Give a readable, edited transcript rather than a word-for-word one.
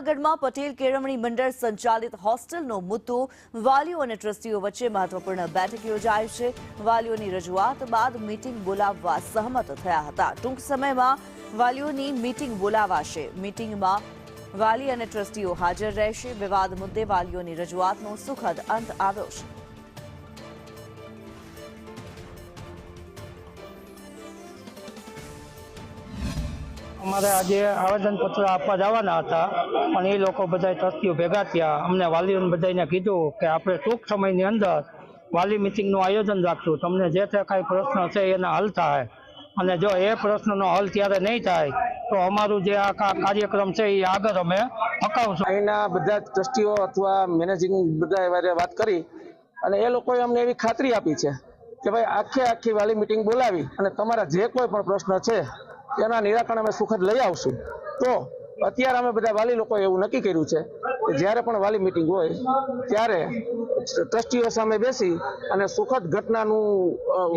જૂનાગઢમાં પટેલ કેળવણી મંડળ સંચાલિત હોસ્ટેલનો મુદ્દો વાલીઓ અને ટ્રસ્ટીઓ વચ્ચે મહત્વપૂર્ણ બેઠક યોજાઈ છે। વાલીઓની રજૂઆત બાદ મીટિંગ બોલાવવા સહમત થયા હતા। ટૂંક સમયમાં વાલીઓની મીટિંગ બોલાવાશે। મીટિંગમાં વાલી અને ટ્રસ્ટીઓ હાજર રહેશે। વિવાદ મુદ્દે વાલીઓની રજૂઆતનો સુખદ અંત આવ્યો છે। અમારે આજે આવેદનપત્ર આપવા જવાના હતા, પણ એ લોકો બધા ટ્રસ્ટીઓ ભેગા થયા। અમને વાલીઓને બધાને કીધું કે આપણે ટૂંક સમયની અંદર વાલી મિટિંગનું આયોજન રાખશું। તમને જે તે કાંઈ પ્રશ્ન છે એના હલ થાય, અને જો એ પ્રશ્નનો હલ ત્યારે નહીં થાય તો અમારું જે આ કાર્યક્રમ છે એ આગળ અમે અપાવશું। અહીંના બધા ટ્રસ્ટીઓ અથવા મેનેજિંગ બધા વાત કરી અને એ લોકોએ અમને એવી ખાતરી આપી છે કે ભાઈ આખી વાલી મિટિંગ બોલાવી અને તમારા જે કોઈ પણ પ્રશ્ન છે તેના નિરાકરણ અમે સુખદ લઈ આવશું। તો અત્યારે અમે બધા વાલી લોકોએ એવું નક્કી કર્યું છે કે જ્યારે પણ વાલી મિટિંગ હોય ત્યારે ટ્રસ્ટીઓ સામે બેસી અને સુખદ ઘટનાનું